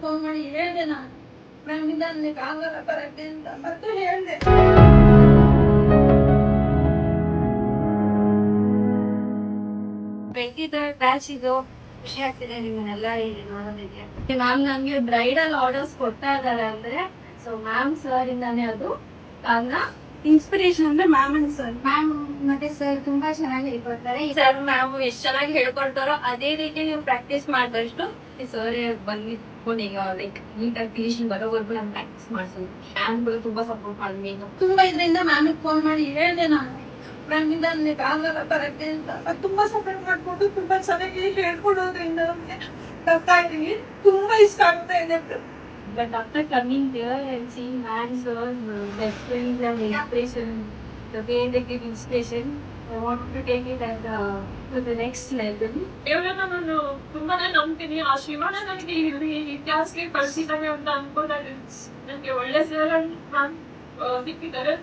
Phone ಮಾಡಿ ಹೇಳಿದೆ ನಾನು, ಮ್ಯಾಮಿಂದ ನನಗೆ ಆಗಲ್ಲ ಬರಕ್ಕೆ ಅಂತ ಮತ್ತೆ ಹೇಳಿದೆ. ಬೆಳಗಿದ ಬ್ಯಾಚಿದು ಖುಷಿ ಆಗ್ತಿದೆ ನಿಮ್ಮನ್ನೆಲ್ಲ ಇಲ್ಲಿ ನೋಡೋದಕ್ಕೆ. ಮ್ಯಾಮ್ ನನಗೆ ಬ್ರೈಡಲ್ ಆರ್ಡರ್ಸ್ ಕೊಡ್ತಾ ಇದ್ದಾರೆ ಅಂದ್ರೆ ಸೊ ಮ್ಯಾಮ್ ಸರ್ ಇಂದಾನೆ ಅದು ಕಾರಣ. ಇನ್ಸ್ಪಿರೇಷನ್ ಅಂದ್ರೆ ಮ್ಯಾಮ್ ಅಂಡ್ ಸರ್. ಮ್ಯಾಮ್ ಮತ್ತೆ ಸರ್ ತುಂಬಾ ಚೆನ್ನಾಗಿ ಹೇಳ್ಕೊಡ್ತಾರೆ. ಸರ್ ಮ್ಯಾಮ್ ಎಷ್ಟು ಚೆನ್ನಾಗಿ ಹೇಳ್ಕೊಡ್ತಾರೋ ಅದೇ ರೀತಿ ನೀವು ಪ್ರಾಕ್ಟೀಸ್ ಮಾಡಿದಷ್ಟು ಸರ್ ಬಂದಿಟ್ಕೊಂಡು ಈಗ ಲೈಕ್ ನೀಟಾಗಿ ಫಿನಿಶಿಂಗ್ ಬರೋವರೆಗೂ ನಾನು ಪ್ರಾಕ್ಟೀಸ್ ಮಾಡ್ತೀನಿ. ಮ್ಯಾಮ್ಗಳು ತುಂಬಾ ಸಪೋರ್ಟ್ ಮಾಡಿದ್ವಿ. ತುಂಬಾ ಇದರಿಂದ ಮ್ಯಾಮಿಗೆ ಫೋನ್ ಮಾಡಿ ಹೇಳಿದೆ ನಾನು, ಮ್ಯಾಮಿಂದ ನನಗೆ ಆಗಲ್ಲ ಬರಕ್ಕೆ ಅಂತ. ತುಂಬಾ ಸಪೋರ್ಟ್ ಮಾಡ್ಕೊಂಡು ತುಂಬಾ ಚೆನ್ನಾಗಿ ಹೇಳ್ಕೊಡೋದ್ರಿಂದ ನಮಗೆ ಬರ್ತಾ ಇದೀವಿ. ತುಂಬಾ ಇಷ್ಟ ಆಗ್ತಾ ಇದೆ. But after coming there and seeing man's the experience and the inspiration, the way they give inspiration, I want to take it to the next level. ದೇವರನ್ನ ನಾನು ತುಂಬಾನೇ ನಂಬ್ತೀನಿ. ಆ ಶಿವನ ನನಗೆ ಇಲ್ಲಿ ಇತಿಹಾಸಕ್ಕೆ ಕಳಿಸಿದ್ದಾನೆ ಅಂತ ಅನ್ಕೋತಾರೆ. ನನಗೆ ಒಳ್ಳೆ ಸರ್ ಮ್ಯಾಮ್ ಸಿಕ್ಕಿದ್ದಾರೆ.